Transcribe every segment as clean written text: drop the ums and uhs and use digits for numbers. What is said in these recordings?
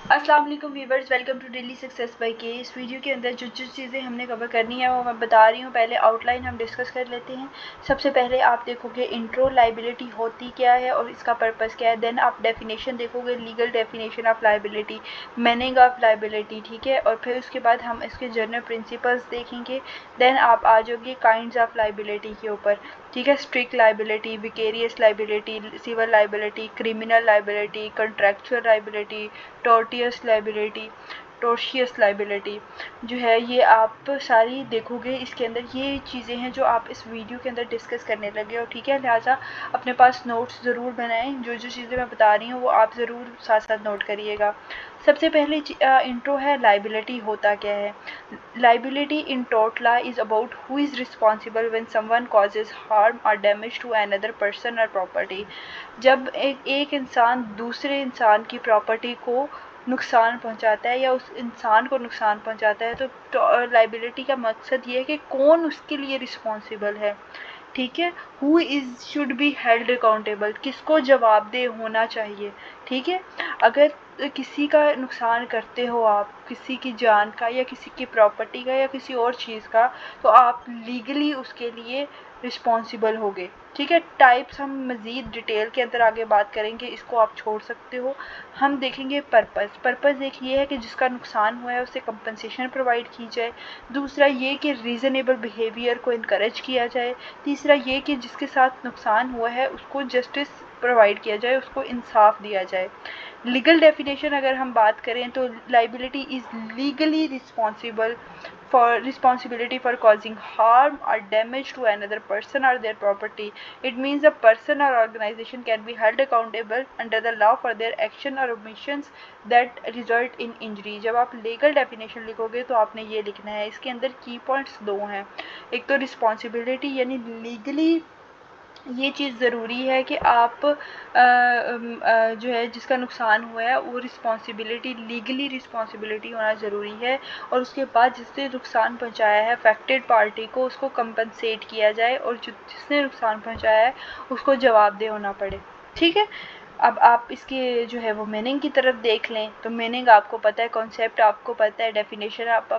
अस्सलाम वालेकुम viewers, welcome to daily success by K. इस वीडियो के अंदर जो जो चीज़ें हमने कवर करनी है वो मैं बता रही हूँ। पहले आउटलाइन हम डिस्कस कर लेते हैं। सबसे पहले आप देखोगे इंट्रो, लाइबिलिटी होती क्या है और इसका पर्पस क्या है। देन आप डेफिनेशन देखोगे, legal definition of liability, meaning of liability, ठीक है। और फिर उसके बाद हम इसके जनरल प्रिंसिपल्स देखेंगे। देन आप आ जाओगे काइंड्स ऑफ लाइबिलिटी के ऊपर, ठीक है। Strict liability, vicarious liability, civil liability, criminal liability, contractual liability, tortious liability जो है, ये आप सारी देखोगे। इसके अंदर ये चीज़ें हैं जो आप इस वीडियो के अंदर डिस्कस करने लगे हो, ठीक है। लिहाजा अपने पास नोट्स ज़रूर बनाएं। जो जो चीज़ें मैं बता रही हूँ वो आप ज़रूर साथ साथ नोट करिएगा। सबसे पहले इंट्रो है, लाइबिलिटी होता क्या है। Liability in tort law is about who is responsible when someone causes harm और डैमेज टू अनदर पर्सन और प्रॉपर्टी। जब एक इंसान दूसरे इंसान की प्रॉपर्टी को नुकसान पहुंचाता है या उस इंसान को नुकसान पहुंचाता है, तो लाइबिलिटी का मकसद ये है कि कौन उसके लिए रिस्पॉन्सिबल है, ठीक है। Who is should be held accountable, किसको जवाबदेह होना चाहिए, ठीक है। अगर किसी का नुकसान करते हो आप, किसी की जान का या किसी की प्रॉपर्टी का या किसी और चीज़ का, तो आप लीगली उसके लिए रिस्पॉन्सिबल होगे, ठीक है। टाइप्स हम मज़ीद डिटेल के अंदर आगे बात करेंगे, इसको आप छोड़ सकते हो। हम देखेंगे पर्पस एक ये है कि जिसका नुकसान हुआ है उसे कंपनसेशन प्रोवाइड की जाए। दूसरा ये कि रीज़नेबल बिहेवियर को इनकरेज किया जाए। तीसरा ये कि जिसके साथ नुकसान हुआ है उसको जस्टिस प्रोवाइड किया जाए, उसको इंसाफ दिया जाए। लीगल डेफिनेशन अगर हम बात करें तो liability is legally responsible for responsibility for causing harm or damage to another person or their property. It means a person or organization can be held accountable under the law for their action or omissions that result in injury. जब आप legal definition लिखोगे तो आपने ये लिखना है। इसके अंदर की पॉइंट्स दो हैं। एक तो रिस्पॉन्सिबिलिटी यानी लीगली ये चीज़ ज़रूरी है कि आप जो है जिसका नुकसान हुआ है वो रिस्पॉन्सिबिलिटी, लीगली रिस्पॉन्सिबिलिटी होना ज़रूरी है। और उसके बाद जिसने नुकसान पहुंचाया है अफेक्टेड पार्टी को, उसको कंपनसेट किया जाए और जिसने नुकसान पहुंचाया है उसको जवाबदेह होना पड़े, ठीक है। अब आप इसके जो है वो मीनिंग की तरफ देख लें तो मीनिंग आपको पता है, कॉन्सेप्ट आपको पता है, डेफिनेशन आप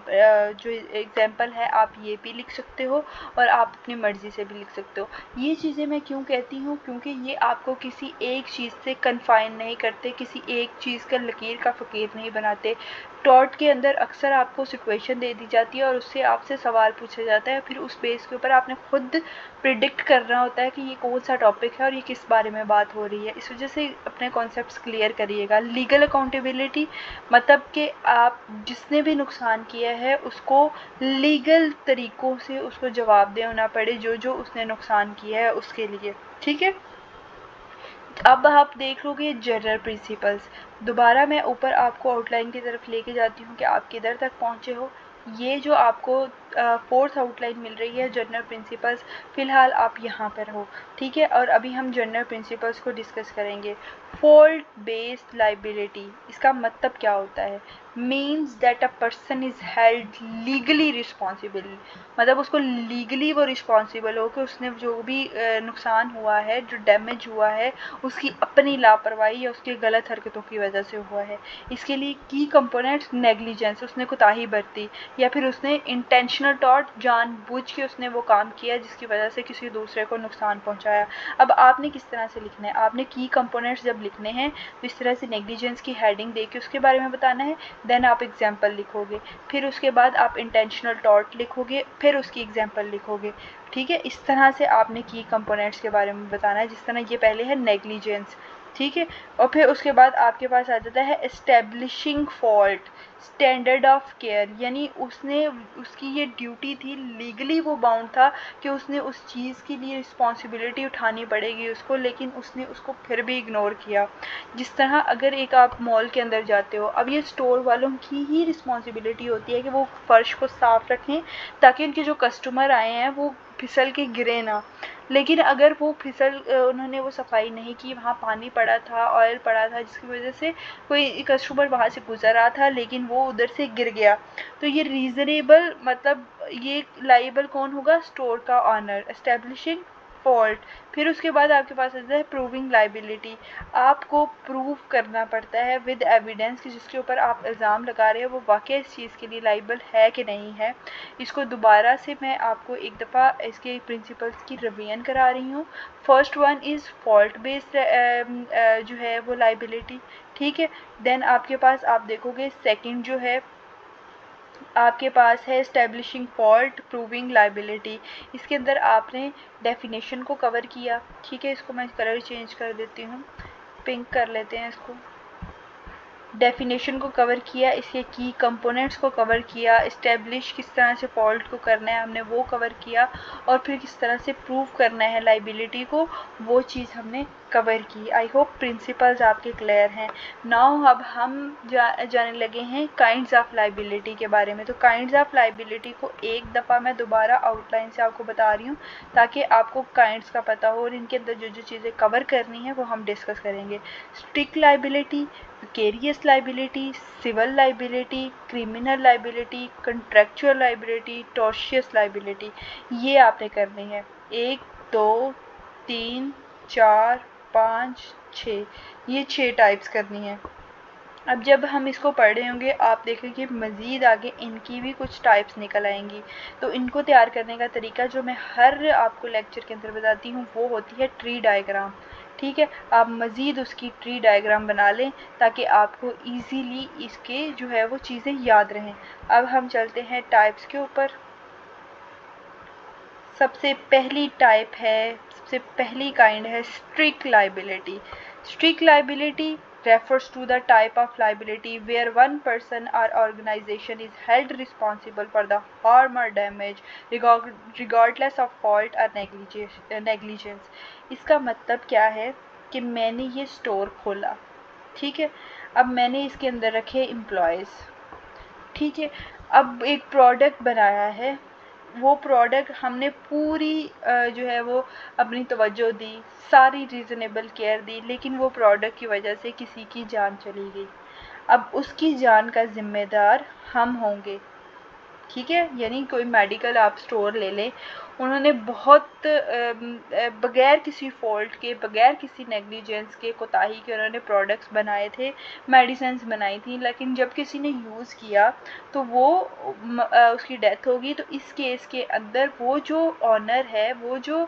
जो एग्जांपल है आप ये भी लिख सकते हो और आप अपनी मर्ज़ी से भी लिख सकते हो। ये चीज़ें मैं क्यों कहती हूँ, क्योंकि ये आपको किसी एक चीज़ से कन्फाइन नहीं करते, किसी एक चीज़ का लकीर का फ़कीर नहीं बनाते। टॉर्ट के अंदर अक्सर आपको सिचुएशन दे दी जाती है और उससे आपसे सवाल पूछा जाता है, फिर उस बेस के ऊपर आपने खुद प्रिडिक्ट करना होता है कि ये कौन सा टॉपिक है और ये किस बारे में बात हो रही है। इस वजह से अपने कॉन्सेप्ट्स क्लियर करिएगा। लीगल अकाउंटेबिलिटी मतलब कि आप जिसने भी नुकसान किया है उसको लीगल तरीक़ों से उसको जवाबदेह होना पड़े, जो जो उसने नुकसान किया है उसके लिए, ठीक है। अब आप देख लोगे जनरल प्रिंसिपल्स। दोबारा मैं ऊपर आपको आउटलाइन की तरफ लेके जाती हूँ कि आप किधर तक पहुँचे हो। ये जो आपको फोर्थ आउटलाइन मिल रही है जनरल प्रिंसिपल्स, फ़िलहाल आप यहाँ पर हो, ठीक है। और अभी हम जनरल प्रिंसिपल्स को डिस्कस करेंगे। फॉल्ट बेस्ड लाइबिलिटी, इसका मतलब क्या होता है। Means that a person is held legally responsible, मतलब उसको लीगली वो रिस्पॉन्सिबल हो कि उसने जो भी नुकसान हुआ है, जो डैमेज हुआ है, उसकी अपनी लापरवाही या उसकी गलत हरकतों की वजह से हुआ है। इसके लिए की कंपोनेंट्स नेग्लिजेंस, उसने कोताही बरती, या फिर उसने इंटेंशनल टॉर्ट, जानबूझ के उसने वो काम किया जिसकी वजह से किसी दूसरे को नुकसान पहुंचाया। अब आपने किस तरह से लिखना है, आपने की कंपोनेंट्स जब लिखने हैं तो इस तरह से नेग्लिजेंस की हेडिंग दे के उसके बारे में बताना है। देन आप एग्जाम्पल लिखोगे, फिर उसके बाद आप इंटेंशनल टॉर्ट लिखोगे, फिर उसकी एग्जाम्पल लिखोगे, ठीक है। इस तरह से आपने की कंपोनेंट्स के बारे में बताना है, जिस तरह ये पहले है नेग्लिजेंस, ठीक है। और फिर उसके बाद आपके पास आ जाता है establishing fault, standard of care, यानी उसने, उसकी ये ड्यूटी थी, लीगली वो बाउंड था कि उसने उस चीज़ के लिए रिस्पॉन्सिबिलिटी उठानी पड़ेगी उसको, लेकिन उसने उसको फिर भी इग्नोर किया। जिस तरह अगर एक आप मॉल के अंदर जाते हो, अब ये स्टोर वालों की ही रिस्पॉन्सिबिलिटी होती है कि वो फ़र्श को साफ़ रखें ताकि उनके जो कस्टमर आए हैं वो फिसल के गिरे ना। लेकिन अगर वो उन्होंने वो सफाई नहीं की, वहाँ पानी पड़ा था, ऑयल पड़ा था, जिसकी वजह से कोई कस्टमर वहाँ से गुजर रहा था लेकिन वो उधर से गिर गया, तो ये रीज़नेबल, मतलब ये लाइबल कौन होगा, स्टोर का ऑनर। Establishing fault. फिर उसके बाद आपके पास आता है प्रूविंग लाइबिलिटी। आपको प्रूव करना पड़ता है विद एविडेंस कि जिसके ऊपर आप इल्ज़ाम लगा रहे हैं वो वाकई इस चीज़ के लिए लाइबल है कि नहीं है। इसको दोबारा से मैं आपको एक दफ़ा इसके प्रिंसिपल्स की रिवीजन करा रही हूँ। First one is fault based जो है वो लाइबिलिटी, ठीक है। देन आपके पास आप देखोगे सेकंड जो है आपके पास है एस्टेब्लिशिंग फॉल्ट प्रूविंग लाइबिलिटी। इसके अंदर आपने डेफिनेशन को कवर किया, ठीक है। इसको मैं कलर चेंज कर देती हूँ, पिंक कर लेते हैं इसको। डेफिनेशन को कवर किया, इसके की कंपोनेंट्स को कवर किया, इस्टेब्लिश किस तरह से फॉल्ट को करना है हमने वो कवर किया, और फिर किस तरह से प्रूव करना है लाइबिलिटी को वो चीज़ हमने कवर की। आई होप प्रिंसिपल्स आपके क्लियर हैं। नाउ अब हम जाने लगे हैं काइंड्स ऑफ लाइबिलिटी के बारे में। तो काइंड्स ऑफ लाइबिलिटी को एक दफ़ा मैं दोबारा आउटलाइन से आपको बता रही हूँ ताकि आपको काइंड्स का पता हो, और इनके अंदर जो जो चीज़ें कवर करनी है वो हम डिस्कस करेंगे। Strict liability, vicarious liability, civil liability, criminal liability, contractual liability, tortious liability, ये आपने करनी है। 1 2 3 4 5 6, ये 6 टाइप्स करनी है। अब जब हम इसको पढ़ रहे होंगे आप देखेंगे मज़ीद आगे इनकी भी कुछ टाइप्स निकल आएंगी। तो इनको तैयार करने का तरीका जो मैं हर आपको लेक्चर के अंदर बताती हूँ वो होती है ट्री डायग्राम, ठीक है। आप मज़ीद उसकी ट्री डायग्राम बना लें ताकि आपको इजीली इसके जो है वो चीज़ें याद रहें। अब हम चलते हैं टाइप्स के ऊपर। सबसे पहली टाइप है, सबसे पहली काइंड है strict liability. Strict liability refers to the type of liability where one person or organization is held responsible for the harm or damage regardless of fault or negligence। इसका मतलब क्या है कि मैंने ये स्टोर खोला, ठीक है। अब मैंने इसके अंदर रखे एम्प्लॉयज़, ठीक है। अब एक प्रोडक्ट बनाया है, वो प्रोडक्ट हमने पूरी जो है वो अपनी तवज्जो दी, सारी रीज़नेबल केयर दी, लेकिन वो प्रोडक्ट की वजह से किसी की जान चली गई। अब उसकी जान का ज़िम्मेदार हम होंगे, ठीक है। यानी कोई मेडिकल आप स्टोर ले लें, उन्होंने बहुत बगैर किसी फॉल्ट के, बगैर किसी नेग्लिजेंस के, कोताही के उन्होंने प्रोडक्ट्स बनाए थे, मेडिसिन्स बनाई थी, लेकिन जब किसी ने यूज़ किया तो वो उसकी डेथ होगी। तो इस केस के अंदर वो जो ऑनर है, वो जो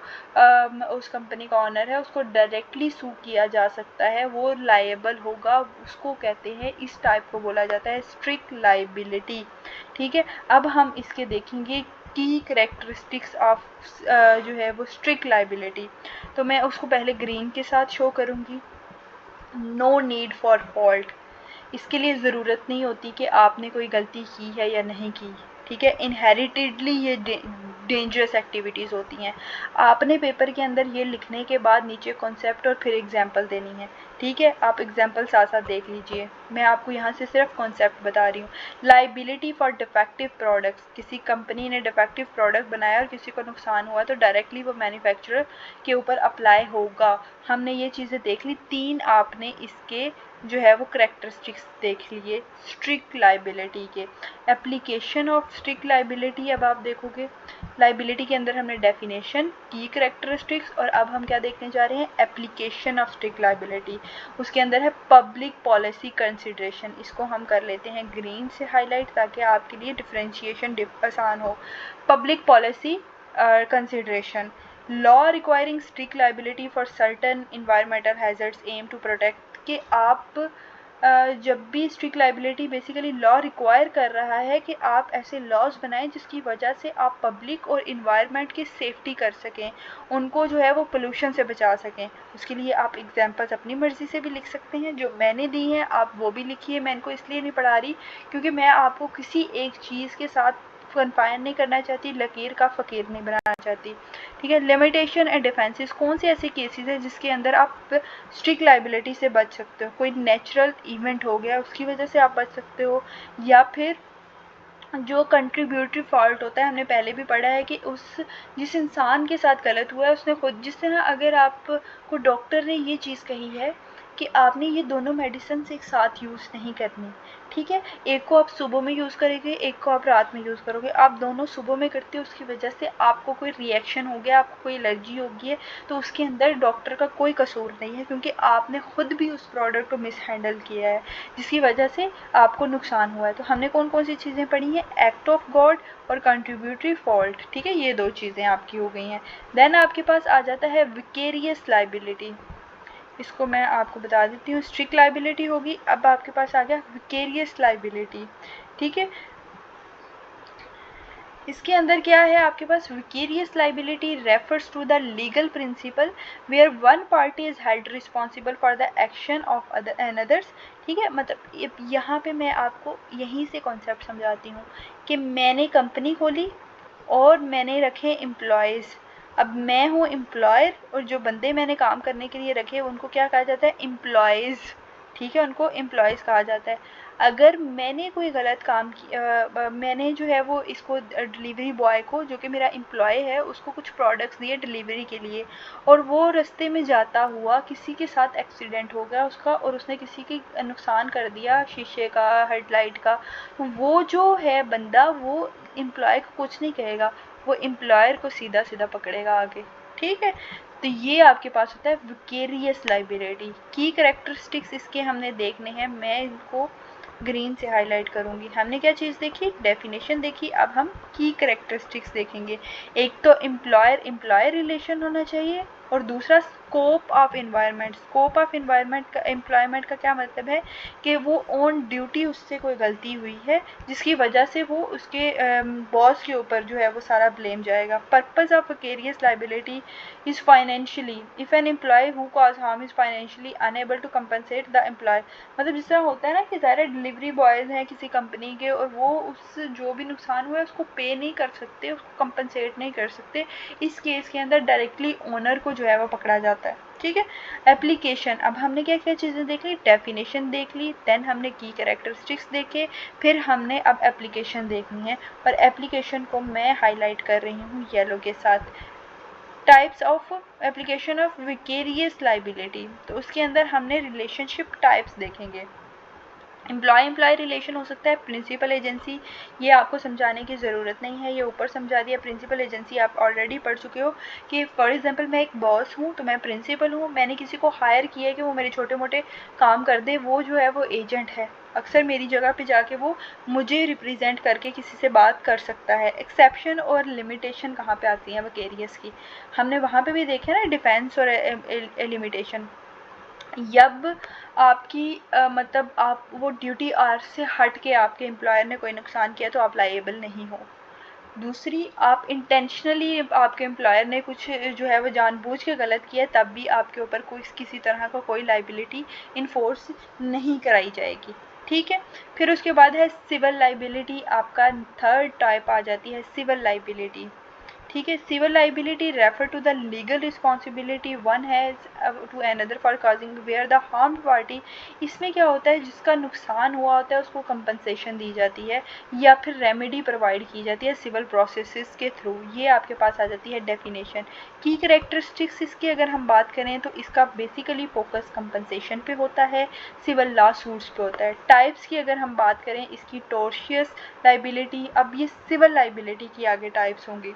उस कंपनी का ऑनर है, उसको डायरेक्टली सू किया जा सकता है, वो लायबल होगा। उसको कहते हैं, इस टाइप को बोला जाता है स्ट्रिक्ट लाइबिलिटी, ठीक है। अब हम इसके देखेंगे की करेक्टरिस्टिक्स ऑफ जो है वो स्ट्रिक्ट लाइबिलिटी। तो मैं उसको पहले ग्रीन के साथ शो करूँगी। नो नीड फॉर फॉल्ट, इसके लिए ज़रूरत नहीं होती कि आपने कोई गलती की है या नहीं की, ठीक है। इनहेरिटेडली ये डेंजरस एक्टिविटीज़ होती हैं। आपने पेपर के अंदर ये लिखने के बाद नीचे कॉन्सेप्ट और फिर एग्जांपल देनी है, ठीक है। आप एग्जांपल साथ साथ देख लीजिए, मैं आपको यहाँ से सिर्फ कॉन्सेप्ट बता रही हूँ। लाइबिलिटी फॉर डिफेक्टिव प्रोडक्ट्स, किसी कंपनी ने डिफेक्टिव प्रोडक्ट बनाया और किसी को नुकसान हुआ तो डायरेक्टली वो मैन्युफैक्चरर के ऊपर अप्लाई होगा। हमने ये चीज़ें देख ली। 3 आपने इसके जो है वो करेक्टरिस्टिक्स देख लिए स्ट्रिक्ट लाइबिलिटी के। एप्लीकेशन ऑफ स्ट्रिक्ट लाइबिलिटी, अब आप देखोगे लाइबिलिटी के अंदर हमने डेफिनेशन की, करेक्टरिस्टिक्स, और अब हम क्या देखने जा रहे हैं, एप्लीकेशन ऑफ स्ट्रिक्ट लाइबिलिटी। उसके अंदर है पब्लिक पॉलिसी कंसिडरेशन, इसको हम कर लेते हैं ग्रीन से हाईलाइट ताकि आपके लिए डिफ्रेंशिएशन आसान हो। Public policy consideration, law requiring strict liability for certain environmental hazards aim to protect, कि आप जब भी strict liability basically law require कर रहा है कि आप ऐसे लॉज बनाएं जिसकी वजह से आप पब्लिक और इन्वायरमेंट की सेफ्टी कर सकें, उनको जो है वो पोल्यूशन से बचा सकें। उसके लिए आप एग्जांपल्स अपनी मर्ज़ी से भी लिख सकते हैं, जो मैंने दी हैं आप वो भी लिखिए। मैं इनको इसलिए नहीं पढ़ा रही क्योंकि मैं आपको किसी एक चीज़ के साथ कन्फाइन नहीं करना चाहती, लकीर का फ़कीर नहीं बनाना चाहती, ठीक है। लिमिटेशन एंड डिफेंसेस, कौन से ऐसे केसेस हैं जिसके अंदर आप स्ट्रिक्ट लाइबिलिटी से बच सकते हो। कोई नेचुरल इवेंट हो गया उसकी वजह से आप बच सकते हो, या फिर जो कंट्रीब्यूटरी फॉल्ट होता है, हमने पहले भी पढ़ा है कि उस जिस इंसान के साथ गलत हुआ है उसने खुद, जिस तरह अगर आपको डॉक्टर ने ये चीज़ कही है कि आपने ये दोनों मेडिसिन एक साथ यूज़ नहीं करनी, ठीक है। एक को आप सुबह में यूज़ करेंगे, एक को आप रात में यूज़ करोगे। आप दोनों सुबह में करते हो, उसकी वजह से आपको कोई रिएक्शन हो गया, आपको कोई एलर्जी हो गई है, तो उसके अंदर डॉक्टर का कोई कसूर नहीं है, क्योंकि आपने खुद भी उस प्रोडक्ट को मिस हैंडल किया है, जिसकी वजह से आपको नुकसान हुआ है। तो हमने कौन कौन सी चीज़ें पढ़ी हैं, एक्ट ऑफ गॉड और कंट्रीब्यूटरी फॉल्ट, ठीक है, ये दो चीज़ें आपकी हो गई हैं। देन आपके पास आ जाता है विकेरियस लाइबिलिटी, इसको मैं आपको बता देती हूँ। स्ट्रिक्ट लाइबिलिटी होगी, अब आपके पास आ गया विकेरियस लाइबिलिटी, ठीक है। इसके अंदर क्या है आपके पास, vicarious liability refers to the legal principle where one party is held responsible for the action of others, ठीक है। मतलब यहाँ पे मैं आपको यहीं से कॉन्सेप्ट समझाती हूँ कि मैंने कंपनी खोली और मैंने रखे एम्प्लॉयज़। अब मैं हूँ एम्प्लॉयर और जो बंदे मैंने काम करने के लिए रखे उनको क्या कहा जाता है, एम्प्लॉयज़, ठीक है, उनको एम्प्लॉयज़ कहा जाता है। अगर मैंने कोई गलत काम किया, मैंने जो है वो इसको डिलीवरी बॉय को, जो कि मेरा एम्प्लॉय है, उसको कुछ प्रोडक्ट्स दिए डिलीवरी के लिए, और वो रास्ते में जाता हुआ किसी के साथ एक्सीडेंट हो गया उसका, और उसने किसी की नुकसान कर दिया, शीशे का, हेडलाइट का, तो वो जो है बंदा वो एम्प्लॉय को कुछ नहीं कहेगा, वो एम्प्लॉयर को सीधा सीधा पकड़ेगा आगे, ठीक है। तो ये आपके पास होता है विकेरियस लाइबिलिटी। की कैरेक्टरिस्टिक्स इसके हमने देखने हैं, मैं इनको ग्रीन से हाईलाइट करूँगी। हमने क्या चीज़ देखी, डेफिनेशन देखी, अब हम की कैरेक्टरिस्टिक्स देखेंगे। एक तो एम्प्लॉयर एम्प्लॉयर रिलेशन होना चाहिए, और दूसरा scope of environment. Scope of environment का, एम्प्लॉयमेंट का क्या मतलब है कि वो ऑन ड्यूटी उससे कोई गलती हुई है जिसकी वजह से वो उसके बॉस के ऊपर जो है वो सारा ब्लेम जाएगा। Purpose of vicarious liability is financially, if an employ who cause harm is financially unable to compensate the employ. मतलब जिस तरह होता है ना कि ज़्यादा डिलीवरी बॉयज़ हैं किसी कंपनी के, और वो उस जो भी नुकसान हुआ है उसको पे नहीं कर सकते, उसको कंपनसेट नहीं कर सकते, इस केस के अंदर डायरेक्टली ओनर को जो है वो पकड़ा जाता है, ठीक है। एप्लीकेशन, अब हमने क्या क्या चीज़ें देख ली, डेफिनेशन देख ली, देन हमने की कैरेक्टरिस्टिक्स देखे, फिर हमने अब एप्लीकेशन देखनी है, और एप्लीकेशन को मैं हाईलाइट कर रही हूँ येलो के साथ। Types of application of vicarious liability, तो उसके अंदर हमने रिलेशनशिप टाइप्स देखेंगे। एम्प्लॉय रिलेशन हो सकता है, प्रिंसिपल एजेंसी, ये आपको समझाने की ज़रूरत नहीं है, ये ऊपर समझा दिया। प्रिंसिपल एजेंसी आप ऑलरेडी पढ़ चुके हो कि फॉर एग्जांपल मैं एक बॉस हूँ, तो मैं प्रिंसिपल हूँ, मैंने किसी को हायर किया है कि वो मेरे छोटे मोटे काम कर दे, वो जो है वो एजेंट है। अक्सर मेरी जगह पे जाके वो मुझे रिप्रेजेंट करके किसी से बात कर सकता है। एक्सेप्शन और लिमिटेशन कहाँ पे आती हैं विकेरियस की, हमने वहाँ पे भी देखे ना, डिफेंस और लिमिटेशन। जब आपकी मतलब आप वो ड्यूटी आवर से हट के आपके एम्प्लॉयर ने कोई नुकसान किया तो आप लायबल नहीं हो। दूसरी, आप इंटेंशनली आपके एम्प्लॉयर ने कुछ जो है वो जानबूझ के गलत किया, तब भी आपके ऊपर कोई किसी तरह का कोई लाइबिलिटी इन्फोर्स नहीं कराई जाएगी, ठीक है। फिर उसके बाद है सिविल लाइबिलिटी, आपका थर्ड टाइप आ जाती है सिविल लाइबिलिटी, ठीक है। Civil liability refer to the legal responsibility one has to another for causing where the harmed party. इसमें क्या होता है, जिसका नुकसान हुआ होता है उसको कंपनसेशन दी जाती है या फिर रेमेडी प्रोवाइड की जाती है सिविल प्रोसेसेस के थ्रू। ये आपके पास आ जाती है डेफिनेशन। की कैरेक्टरिस्टिक्स इसकी अगर हम बात करें तो इसका बेसिकली फोकस कंपनसेशन पे होता है, सिविल लॉ सूट्स पे होता है। टाइप्स की अगर हम बात करें इसकी, टोर्शियस लाइबिलिटी, अब ये सिविल लाइबिलिटी की आगे टाइप्स होंगी।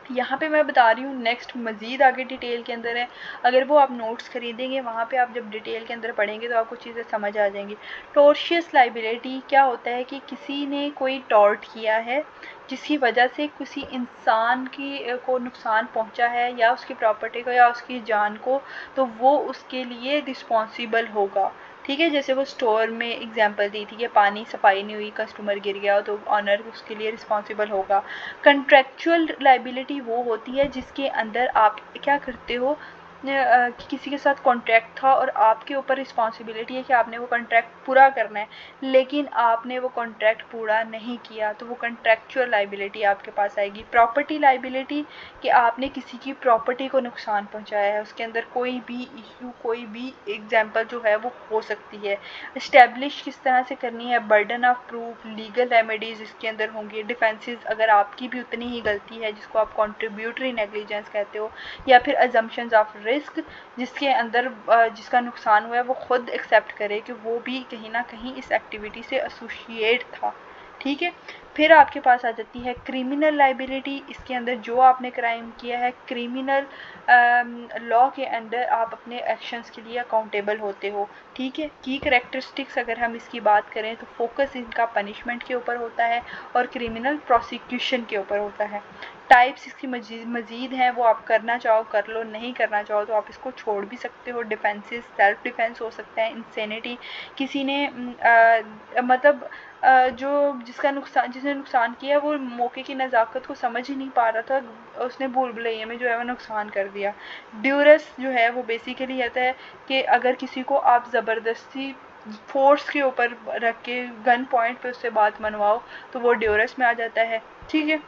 यहाँ पे मैं बता रही हूँ, नेक्स्ट मज़ीद आगे डिटेल के अंदर है, अगर वो आप नोट्स खरीदेंगे वहाँ पे आप जब डिटेल के अंदर पढ़ेंगे तो आपको चीज़ें समझ आ जाएंगी। टोर्शियस लाइबिलिटी क्या होता है कि किसी ने कोई टॉर्ट किया है जिसकी वजह से किसी इंसान की को नुकसान पहुँचा है, या उसकी प्रॉपर्टी को या उसकी जान को, तो वो उसके लिए रिस्पॉन्सिबल होगा, ठीक है। जैसे वो स्टोर में एग्जांपल दी थी कि पानी सफाई नहीं हुई, कस्टमर गिर गया, तो ऑनर उसके लिए रिस्पॉन्सिबल होगा। कंट्रेक्चुअल लाइबिलिटी वो होती है जिसके अंदर आप क्या करते हो, कि किसी के साथ कॉन्ट्रैक्ट था और आपके ऊपर रिस्पॉन्सिबिलिटी है कि आपने वो कॉन्ट्रैक्ट पूरा करना है, लेकिन आपने वो कॉन्ट्रैक्ट पूरा नहीं किया, तो वो कंट्रेक्चुअल लाइबिलिटी आपके पास आएगी। प्रॉपर्टी लाइबिलिटी, कि आपने किसी की प्रॉपर्टी को नुकसान पहुंचाया है, उसके अंदर कोई भी इशू, कोई भी एग्जांपल जो है वो हो सकती है। इस्टेब्लिश किस तरह से करनी है, burden of proof, legal remedies इसके अंदर होंगी, डिफेंसेस अगर आपकी भी उतनी ही गलती है जिसको आप कॉन्ट्रीब्यूटरी नेग्लिजेंस कहते हो, या फिर अजम्पशंस ऑफ रिस्क जिसके अंदर जिसका नुकसान हुआ है वो खुद एक्सेप्ट करे कि वो भी कहीं ना कहीं इस एक्टिविटी से एसोसिएट था। ठीक है। फिर आपके पास आ जाती है क्रिमिनल लाइबिलिटी। इसके अंदर जो आपने क्राइम किया है क्रिमिनल लॉ के अंदर आप अपने एक्शंस के लिए अकाउंटेबल होते हो। ठीक है। की करैक्टरिस्टिक्स अगर हम इसकी बात करें तो फोकस इनका पनिशमेंट के ऊपर होता है और क्रिमिनल प्रोसिक्यूशन के ऊपर होता है। टाइप्स इसकी मज़ीद हैं, वो आप करना चाहो कर लो, नहीं करना चाहो तो आप इसको छोड़ भी सकते हो। डिफेंसेस सेल्फ डिफेंस हो सकता है, इंसेनिटी किसी ने मतलब जो जिसने नुकसान किया वो मौके की नज़ाकत को समझ ही नहीं पा रहा था, उसने भूल भुलैया में जो है वो नुकसान कर दिया। ड्यूरस जो है वो बेसिकली कहता है कि अगर किसी को आप ज़बरदस्ती फोर्स के ऊपर रख के गन पॉइंट पे उससे बात मनवाओ तो वो ड्यूरस में आ जाता है। ठीक है।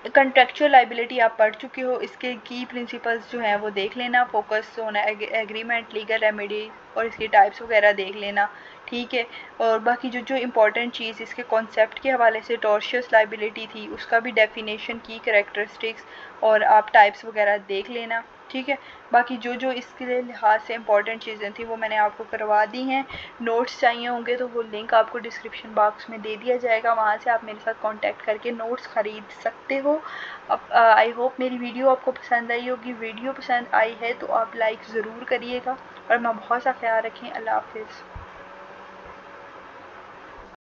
कंट्रेक्चुअल लाइबिलिटी आप पढ़ चुके हो, इसके की प्रिंसिपल्स जो हैं वो देख लेना, फोकस होना एग्रीमेंट, लीगल रेमेडी और इसकी टाइप्स वगैरह देख लेना। ठीक है। और बाकी जो जो इम्पोर्टेंट चीज़ इसके कॉन्सेप्ट के हवाले से टॉर्शियस लाइबिलिटी थी उसका भी डेफिनेशन की करैक्टरिस्टिक्स और आप टाइप्स वगैरह देख लेना। ठीक है। बाकी जो जो इसके लिए लिहाज से इम्पॉर्टेंट चीज़ें थी वो मैंने आपको करवा दी हैं। नोट्स चाहिए होंगे तो वो लिंक आपको डिस्क्रिप्शन बॉक्स में दे दिया जाएगा, वहाँ से आप मेरे साथ कांटेक्ट करके नोट्स ख़रीद सकते हो। अब आई होप मेरी वीडियो आपको पसंद आई होगी। वीडियो पसंद आई है तो आप लाइक ज़रूर करिएगा और अपना बहुत सा ख्याल रखें। अल्लाह हाफिज़।